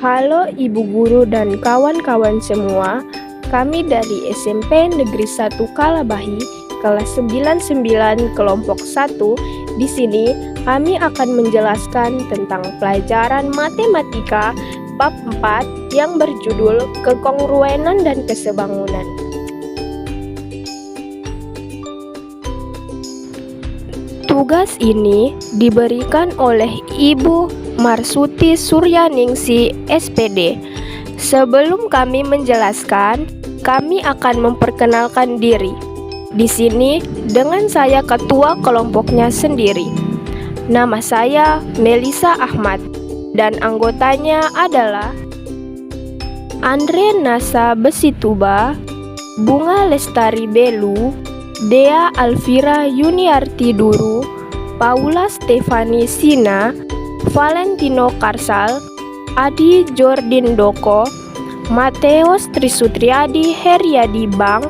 Halo Ibu Guru dan kawan-kawan semua, kami dari SMP Negeri 1 Kalabahi, kelas 99 kelompok 1. Di sini kami akan menjelaskan tentang pelajaran matematika bab 4 yang berjudul kekongruenan dan kesebangunan. Tugas ini diberikan oleh Ibu Marsuti Suryaningsi, SPD. Sebelum kami menjelaskan, kami akan memperkenalkan diri. Di sini dengan saya ketua kelompoknya sendiri. Nama saya Melisa Ahmad dan anggotanya adalah Andre Nasa Besituba, Bunga Lestari Belu, Dea Alvira Yuniarti Duru, Paula Stefani Sina, Valentino Karsal, Adi Jordin Doko, Mateos Trisutriadi Heriadi Bang,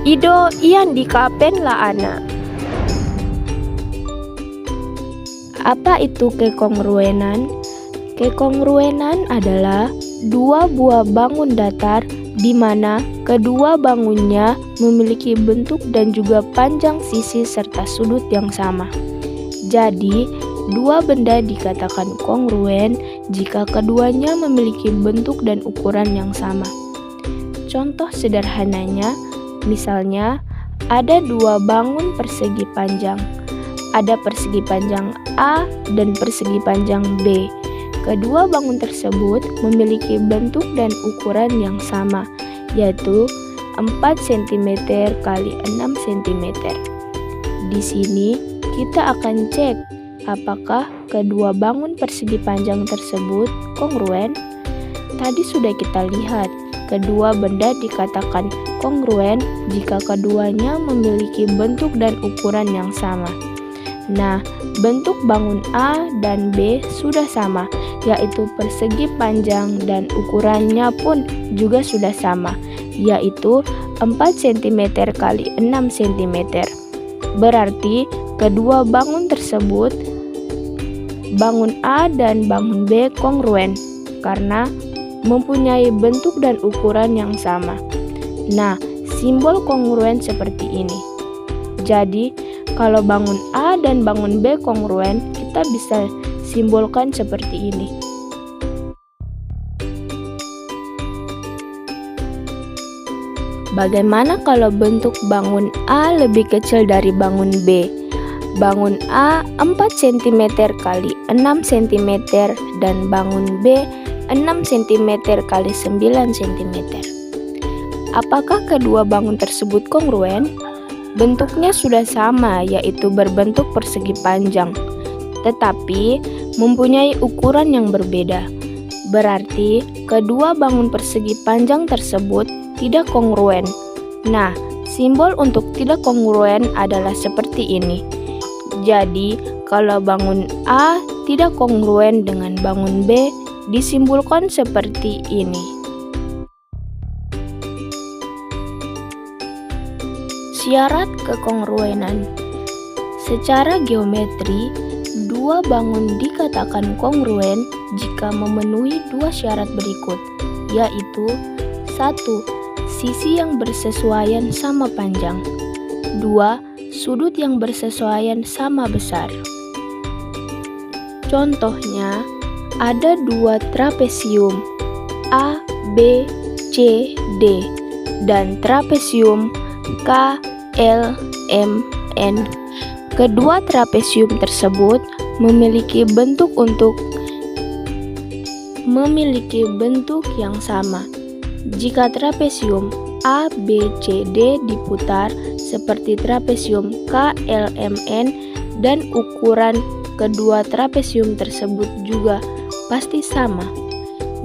Ido Iandika Penlaana. Apa itu kekongruenan? Kekongruenan adalah dua buah bangun datar di mana kedua bangunnya memiliki bentuk dan juga panjang sisi serta sudut yang sama. Jadi, dua benda dikatakan kongruen jika keduanya memiliki bentuk dan ukuran yang sama. Contoh sederhananya, misalnya ada dua bangun persegi panjang. Ada persegi panjang A dan persegi panjang B. Kedua bangun tersebut memiliki bentuk dan ukuran yang sama, yaitu 4 cm x 6 cm. Di sini kita akan cek apakah kedua bangun persegi panjang tersebut kongruen. Tadi sudah kita lihat, kedua benda dikatakan kongruen jika keduanya memiliki bentuk dan ukuran yang sama. Nah, bentuk bangun A dan B sudah sama, yaitu persegi panjang dan ukurannya pun juga sudah sama, yaitu 4 cm x 6 cm. Berarti kedua bangun tersebut, bangun A dan bangun B kongruen karena mempunyai bentuk dan ukuran yang sama. Nah, simbol kongruen seperti ini. Jadi, kalau bangun A dan bangun B kongruen, kita bisa simbolkan seperti ini. Bagaimana kalau bentuk bangun A lebih kecil dari bangun B? Bangun A 4 cm x 6 cm dan bangun B 6 cm x 9 cm. Apakah kedua bangun tersebut kongruen? Bentuknya sudah sama, yaitu berbentuk persegi panjang, tetapi mempunyai ukuran yang berbeda. Berarti kedua bangun persegi panjang tersebut tidak kongruen. Nah, simbol untuk tidak kongruen adalah seperti ini. Jadi, kalau bangun A tidak kongruen dengan bangun B, disimbolkan seperti ini. Syarat kekongruenan. Secara geometri, dua bangun dikatakan kongruen jika memenuhi dua syarat berikut, yaitu 1. Sisi yang bersesuaian sama panjang. 2. Sudut yang bersesuaian sama besar. Contohnya, ada dua trapesium A, B, C, D dan trapesium K, L, M, N. Kedua trapesium tersebut memiliki bentuk yang sama. Jika trapesium A, B, C, D diputar seperti trapesium K, L, M, N dan ukuran kedua trapesium tersebut juga pasti sama.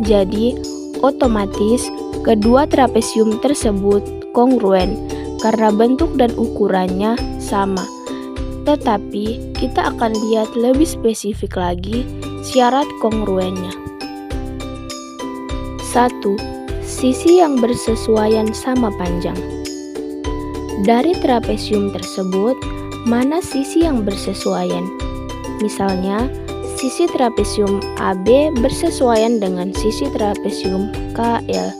Jadi, otomatis kedua trapesium tersebut kongruen karena bentuk dan ukurannya sama. Tetapi kita akan lihat lebih spesifik lagi syarat kongruennya. 1. Sisi yang bersesuaian sama panjang. Dari trapesium tersebut, mana sisi yang bersesuaian? Misalnya, sisi trapesium AB bersesuaian dengan sisi trapesium KL.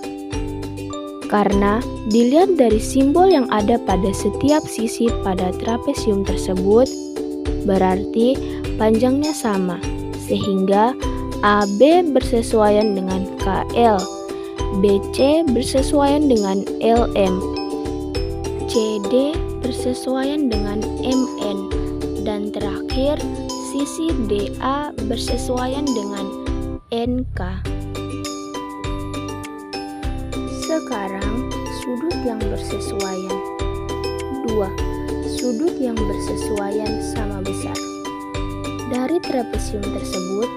Karena dilihat dari simbol yang ada pada setiap sisi pada trapesium tersebut, berarti panjangnya sama, sehingga AB bersesuaian dengan KL, BC bersesuaian dengan LM, CD bersesuaian dengan MN, dan terakhir sisi DA bersesuaian dengan NK. Sekarang sudut yang bersesuaian. 2. Sudut yang bersesuaian sama besar. Dari trapesium tersebut,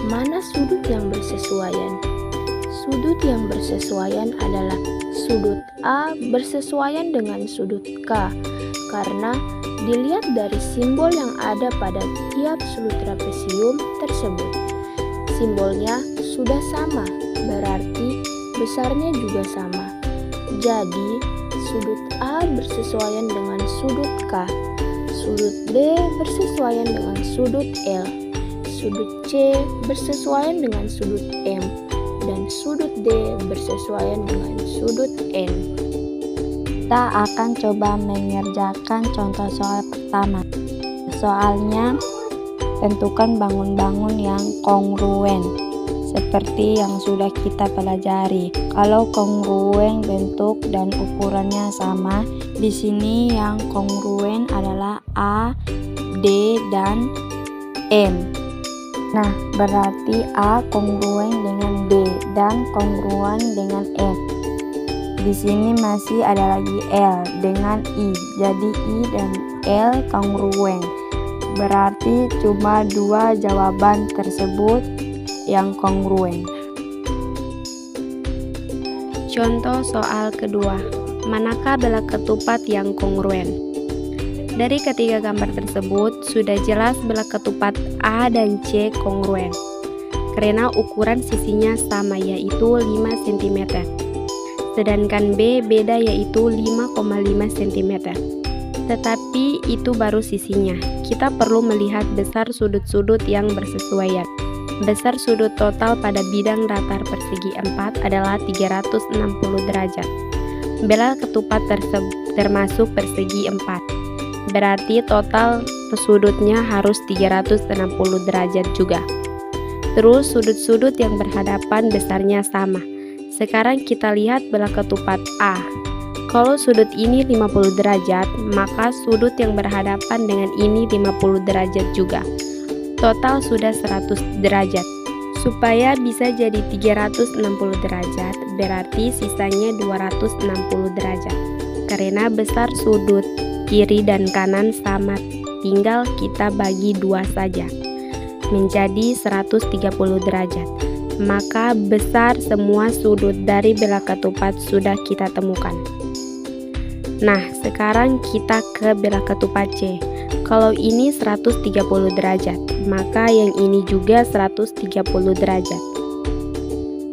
mana sudut yang bersesuaian? Sudut yang bersesuaian adalah sudut A bersesuaian dengan sudut K, karena dilihat dari simbol yang ada pada tiap sudut trapesium tersebut. Simbolnya sudah sama, berarti besarnya juga sama. Jadi, sudut A bersesuaian dengan sudut K, sudut B bersesuaian dengan sudut L, sudut C bersesuaian dengan sudut M, dan sudut D bersesuaian dengan sudut N. Kita akan coba mengerjakan contoh soal pertama. Soalnya, tentukan bangun-bangun yang kongruen seperti yang sudah kita pelajari. Kalau kongruen bentuk dan ukurannya sama, di sini yang kongruen adalah A, D, dan M. Nah, berarti A kongruen dengan D dan kongruen dengan M. Di sini masih ada lagi L dengan I, jadi I dan L kongruen. Berarti cuma dua jawaban tersebut yang kongruen. Contoh soal kedua, manakah bela ketupat yang kongruen? Dari ketiga gambar tersebut, sudah jelas bela ketupat A dan C kongruen, karena ukuran sisinya sama, yaitu 5 cm. Sedangkan B beda, yaitu 5,5 cm. Tetapi itu baru sisinya. Kita perlu melihat besar sudut-sudut yang bersesuaian. Besar sudut total pada bidang datar persegi 4 adalah 360 derajat. Bela ketupat termasuk persegi 4. Berarti total sudutnya harus 360 derajat juga. Terus sudut-sudut yang berhadapan besarnya sama. Sekarang kita lihat bela ketupat A. Kalau sudut ini 50 derajat, maka sudut yang berhadapan dengan ini 50 derajat juga. Total sudah 100 derajat. Supaya bisa jadi 360 derajat, berarti sisanya 260 derajat. Karena besar sudut kiri dan kanan sama, tinggal kita bagi 2 saja. Menjadi 130 derajat. Maka besar semua sudut dari bela ketupat sudah kita temukan. Nah, sekarang kita ke bela ketupat C. Kalau ini 130 derajat, maka yang ini juga 130 derajat.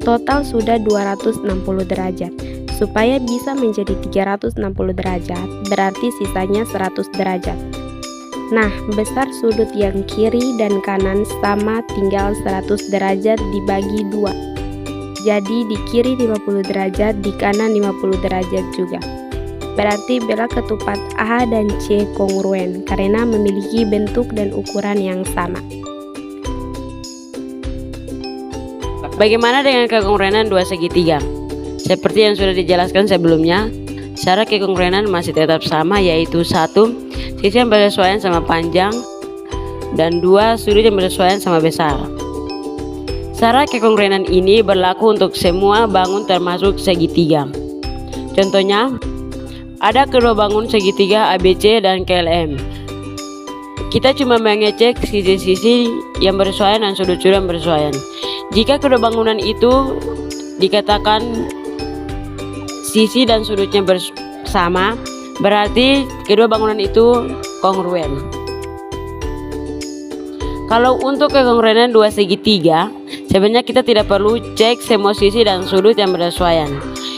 Total sudah 260 derajat. Supaya bisa menjadi 360 derajat, berarti sisanya 100 derajat. Nah, besar sudut yang kiri dan kanan sama, tinggal 100 derajat dibagi 2. Jadi di kiri 50 derajat, di kanan 50 derajat juga. Berarti bela ketupat A dan C kongruen karena memiliki bentuk dan ukuran yang sama. Bagaimana dengan kekongruenan dua segitiga? Seperti yang sudah dijelaskan sebelumnya, syarat kekongruenan masih tetap sama, yaitu 1. Sisi yang bersesuaian sama panjang, dan 2. Sudut yang bersesuaian sama besar. Syarat kekongruenan ini berlaku untuk semua bangun termasuk segitiga. Contohnya, ada kedua bangun segitiga ABC dan KLM. Kita cuma mengecek sisi-sisi yang bersesuaian dan sudut-sudut yang bersesuaian. Jika kedua bangunan itu dikatakan sisi dan sudutnya bersama, berarti kedua bangunan itu kongruen. Kalau untuk kekongruenan dua segitiga, sebenarnya kita tidak perlu cek semua sisi dan sudut yang bersesuaian.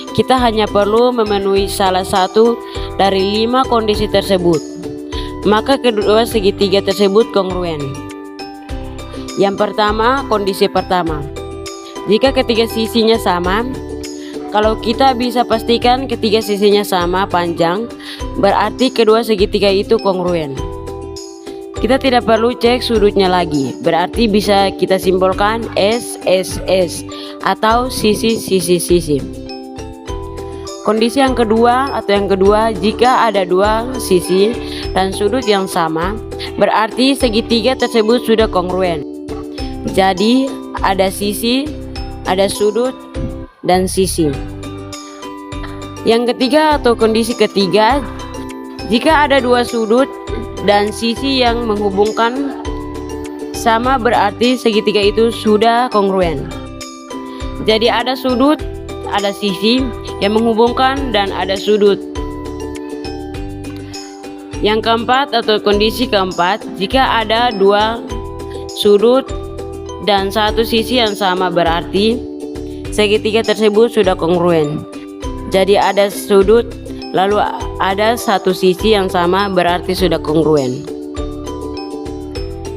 Kita hanya perlu memenuhi salah satu dari 5 kondisi tersebut. Maka kedua segitiga tersebut kongruen. Yang pertama, kondisi pertama. Jika ketiga sisinya sama, kalau kita bisa pastikan ketiga sisinya sama panjang, berarti kedua segitiga itu kongruen. Kita tidak perlu cek sudutnya lagi, berarti bisa kita simbolkan SSS atau sisi-sisi-sisi. Kondisi yang kedua jika ada dua sisi dan sudut yang sama, berarti segitiga tersebut sudah kongruen. Jadi ada sisi, ada sudut, dan sisi. Yang ketiga atau kondisi ketiga, jika ada dua sudut dan sisi yang menghubungkan sama, berarti segitiga itu sudah kongruen. Jadi ada sudut, ada sisi yang menghubungkan, dan ada sudut. Yang keempat atau kondisi keempat, jika ada dua sudut dan satu sisi yang sama, berarti segitiga tersebut sudah kongruen. Jadi ada sudut lalu ada satu sisi yang sama, berarti sudah kongruen.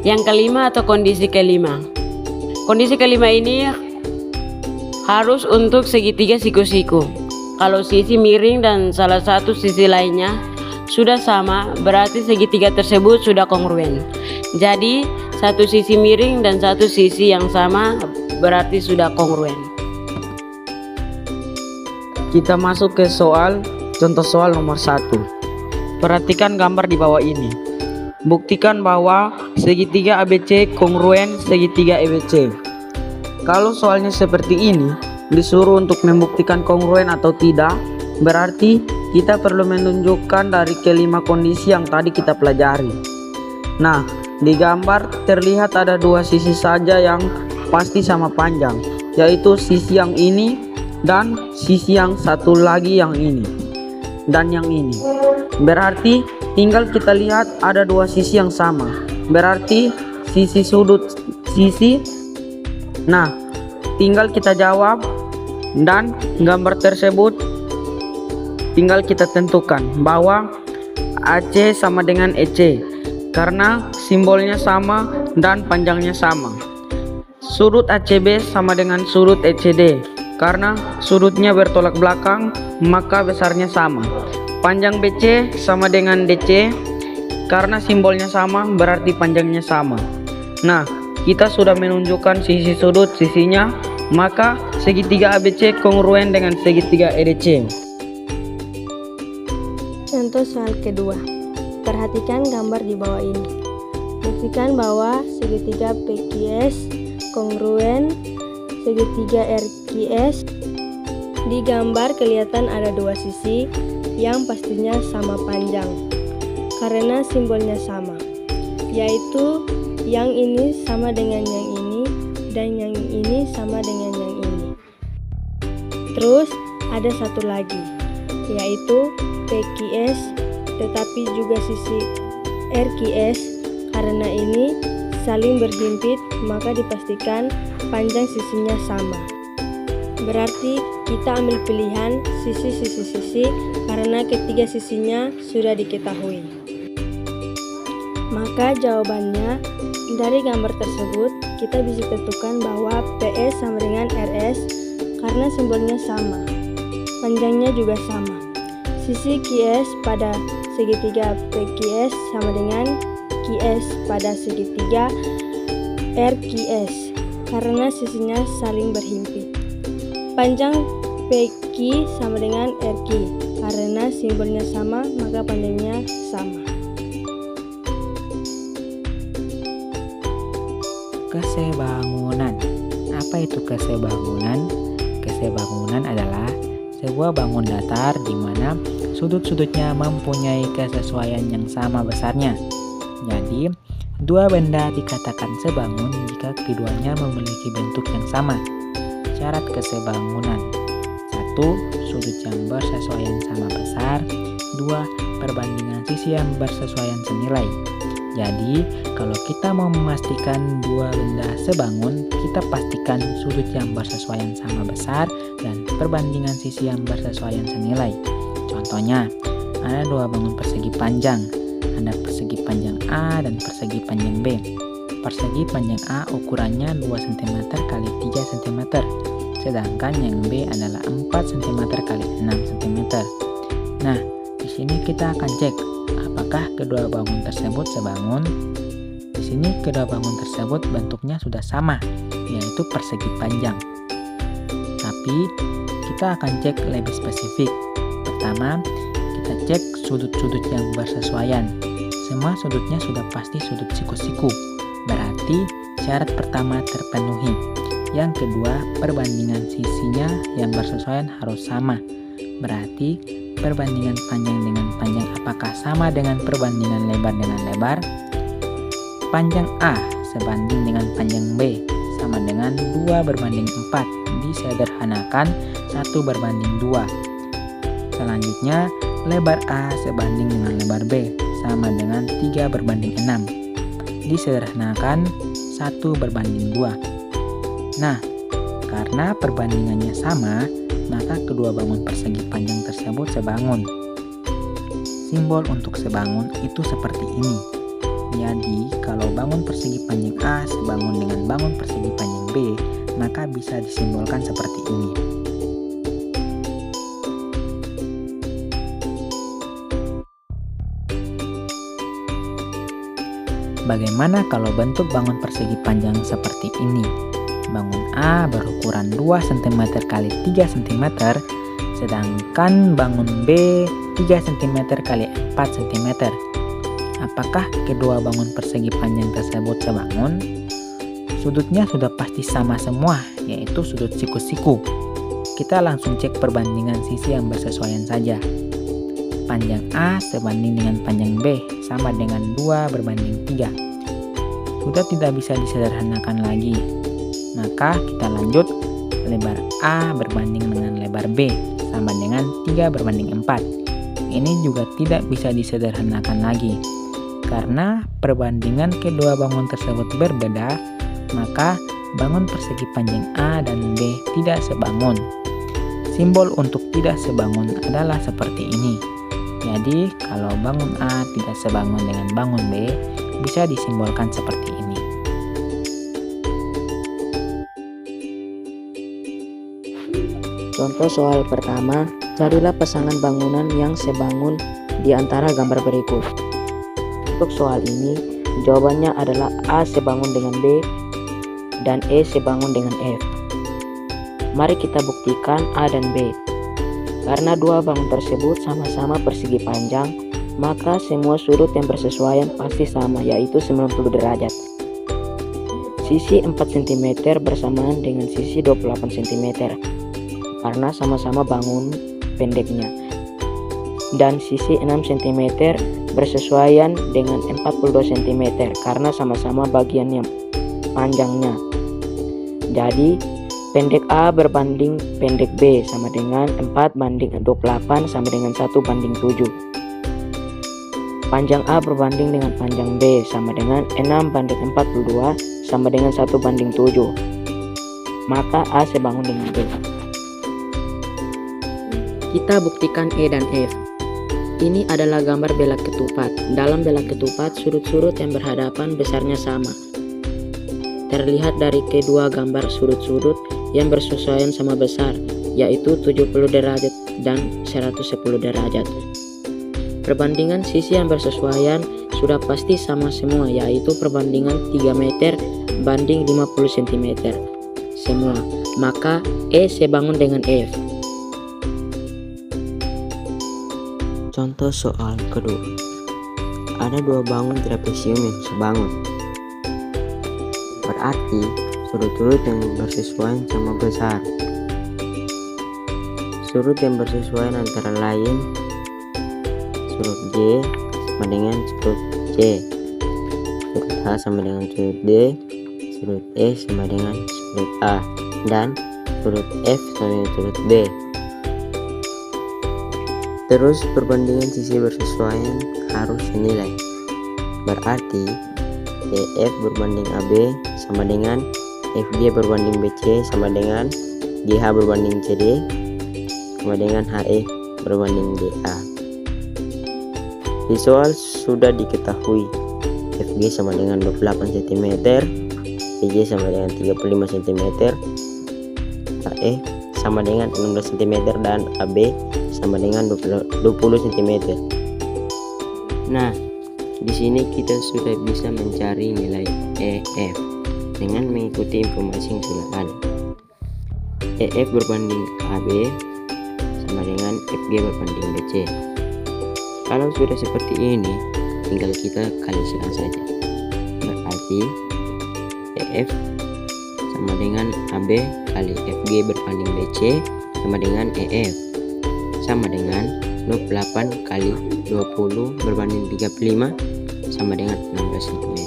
Yang kelima atau kondisi kelima. Kondisi kelima ini harus untuk segitiga siku-siku. Kalau sisi miring dan salah satu sisi lainnya sudah sama, berarti segitiga tersebut sudah kongruen. Jadi satu sisi miring dan satu sisi yang sama berarti sudah kongruen. Kita masuk ke contoh soal nomor 1. Perhatikan gambar di bawah ini. Buktikan bahwa segitiga ABC kongruen segitiga EBC. Kalau soalnya seperti ini, disuruh untuk membuktikan kongruen atau tidak, berarti kita perlu menunjukkan dari kelima kondisi yang tadi kita pelajari. Nah, di gambar terlihat ada dua sisi saja yang pasti sama panjang, yaitu sisi yang ini dan sisi yang satu lagi yang ini dan yang ini. Berarti tinggal kita lihat ada dua sisi yang sama, berarti sisi sudut sisi. Nah, tinggal kita jawab dan gambar tersebut tinggal kita tentukan bahwa AC sama dengan EC karena simbolnya sama dan panjangnya sama. Sudut ACB sama dengan sudut ECD karena sudutnya bertolak belakang, maka besarnya sama. Panjang BC sama dengan DC karena simbolnya sama, berarti panjangnya sama. Nah, kita sudah menunjukkan sisi sudut sisinya, maka segitiga ABC kongruen dengan segitiga EDC. Contoh soal kedua. Perhatikan gambar di bawah ini. Buktikan bahwa segitiga PQS kongruen segitiga RQS. Di gambar kelihatan ada dua sisi yang pastinya sama panjang karena simbolnya sama, yaitu yang ini sama dengan yang ini dan yang ini sama dengan yang ini. Terus ada satu lagi, yaitu PQS tetapi juga sisi RQS. Karena ini saling berhimpit, maka dipastikan panjang sisinya sama. Berarti kita ambil pilihan sisi karena ketiga sisinya sudah diketahui. Maka jawabannya dari gambar tersebut kita bisa tentukan bahwa PS sama dengan RS karena simbolnya sama, panjangnya juga sama. Sisi QS pada segitiga PQS sama dengan QS pada segitiga RQS karena sisinya saling berhimpit. Panjang PQ sama dengan RQ karena simbolnya sama, maka panjangnya sama. Kesebangunan. Apa itu kesebangunan? Kesebangunan adalah sebuah bangun datar di mana sudut-sudutnya mempunyai kesesuaian yang sama besarnya. Jadi, dua benda dikatakan sebangun jika keduanya memiliki bentuk yang sama. Syarat kesebangunan: 1. Sudut yang bersesuaian sama besar. 2. Perbandingan sisi yang bersesuaian senilai. Jadi, kalau kita mau memastikan dua benda sebangun, kita pastikan sudut yang bersesuaian sama besar dan perbandingan sisi yang bersesuaian senilai. Contohnya, ada dua bangun persegi panjang, ada persegi panjang A dan persegi panjang B. persegi panjang A ukurannya 2 cm kali 3 cm, sedangkan yang B adalah 4 cm kali 6 cm. Nah, di sini kita akan cek apakah kedua bangun tersebut sebangun. Di sini kedua bangun tersebut bentuknya sudah sama, yaitu persegi panjang. Tapi kita akan cek lebih spesifik. Pertama, kita cek sudut-sudut yang bersesuaian. Semua sudutnya sudah pasti sudut siku-siku, berarti syarat pertama terpenuhi. Yang kedua, perbandingan sisinya yang bersesuaian harus sama, berarti perbandingan panjang dengan panjang apakah sama dengan perbandingan lebar dengan lebar. Panjang A sebanding dengan panjang B sama dengan 2 berbanding 4, disederhanakan 1 berbanding 2. Selanjutnya, lebar A sebanding dengan lebar B sama dengan 3 berbanding 6, disederhanakan 1 berbanding 2. Nah, karena perbandingannya sama, maka kedua bangun persegi panjang tersebut sebangun. Simbol untuk sebangun itu seperti ini. Jadi, kalau bangun persegi panjang A sebangun dengan bangun persegi panjang B, maka bisa disimbolkan seperti ini. Bagaimana kalau bentuk bangun persegi panjang seperti ini? Bangun A berukuran 2 cm kali 3 cm, sedangkan bangun B 3 cm kali 4 cm. Apakah kedua bangun persegi panjang tersebut sebangun? Sudutnya sudah pasti sama semua, yaitu sudut siku-siku. Kita langsung cek perbandingan sisi yang bersesuaian saja. Panjang A sebanding dengan panjang B sama dengan 2 berbanding 3. Sudah tidak bisa disederhanakan lagi. Maka kita lanjut, lebar A berbanding dengan lebar B sama dengan 3 berbanding 4. Ini juga tidak bisa disederhanakan lagi. Karena perbandingan kedua bangun tersebut berbeda, maka bangun persegi panjang A dan B tidak sebangun. Simbol untuk tidak sebangun adalah seperti ini. Jadi, kalau bangun A tidak sebangun dengan bangun B, bisa disimbolkan seperti ini. Contoh soal pertama, carilah pasangan bangunan yang sebangun di antara gambar berikut. Untuk soal ini, jawabannya adalah A sebangun dengan B dan E sebangun dengan F. Mari kita buktikan A dan B. Karena dua bangun tersebut sama-sama persegi panjang, maka semua sudut yang bersesuaian pasti sama, yaitu 90 derajat. Sisi 4 cm bersamaan dengan sisi 28 cm, karena sama-sama bangun pendeknya. Dan sisi 6 cm bersesuaian dengan 42 cm karena sama-sama bagian yang panjangnya. Jadi pendek A berbanding pendek B sama dengan 4 banding 28 sama dengan 1 banding 7. Panjang A berbanding dengan panjang B sama dengan 6 banding 42 sama dengan 1 banding 7. Maka A sebangun dengan B. Kita buktikan E dan F. Ini adalah gambar belak ketupat. Dalam belak ketupat, sudut-sudut yang berhadapan besarnya sama. Terlihat dari kedua gambar sudut-sudut yang bersesuaian sama besar, yaitu 70 derajat dan 110 derajat. Perbandingan sisi yang bersesuaian sudah pasti sama semua, yaitu perbandingan 3 meter banding 50 cm semua. Maka E sebangun dengan F. Contoh soal kedua. Ada dua bangun trapesium yang sebangun. Berarti sudut-sudut yang bersesuaian sama besar. Sudut yang bersesuaian antara lain sudut J sama dengan sudut C, sudut H sama dengan sudut D, sudut E sama dengan sudut A, dan sudut F sama dengan sudut B. Terus perbandingan sisi bersesuaian harus senilai. Berarti EF berbanding AB sama dengan FG berbanding BC sama dengan GH berbanding CD sama dengan HE berbanding DA. Di soal sudah diketahui F FG sama dengan 28 cm, PJ sama dengan 35 cm, AE sama dengan 16 cm, dan AB sama dengan 20 cm. Nah, di sini kita sudah bisa mencari nilai EF dengan mengikuti informasi yang sudah ada. EF berbanding AB sama dengan FG berbanding BC. Kalau sudah seperti ini, tinggal kita kali silang saja. Berarti EF sama dengan AB kali FG berbanding BC sama dengan EF sama dengan 28 kali 20 berbanding 35 sama dengan 16 cm.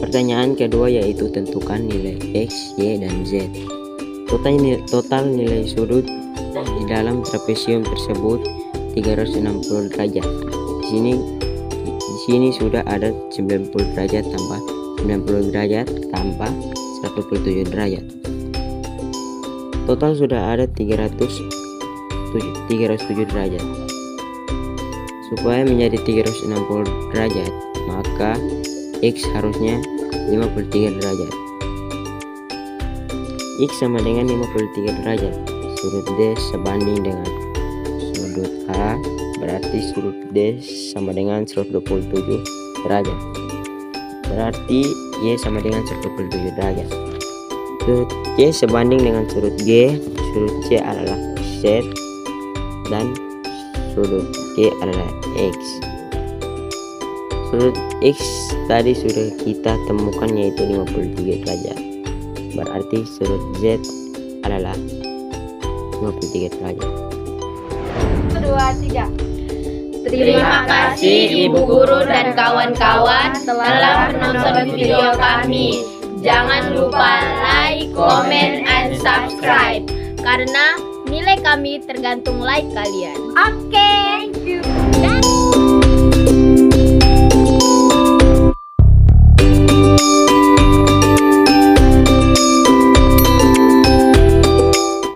Pertanyaan kedua yaitu tentukan nilai X, Y, dan Z. Total nilai sudut di dalam trapesium tersebut 360 derajat. Di sini sudah ada 90 derajat tambah 90 derajat tambah 127 derajat. Total sudah ada 307 derajat. Supaya menjadi 360 derajat, maka X harusnya 53 derajat. X sama dengan 53 derajat. Sudut D sebanding dengan sudut A, berarti sudut D sama dengan 127 derajat. Berarti Y sama dengan 127 derajat. Sudut Y sebanding dengan sudut G, sudut C adalah Z, dan sudut G adalah X. Sudut X tadi sudah kita temukan yaitu 53 derajat. Berarti sudut Z adalah 53 derajat. 1, 2, 3. Terima kasih Ibu Guru dan kawan-kawan telah menonton video kami. Jangan lupa like, comment, and subscribe karena nilai kami tergantung like kalian. Oke, thank you.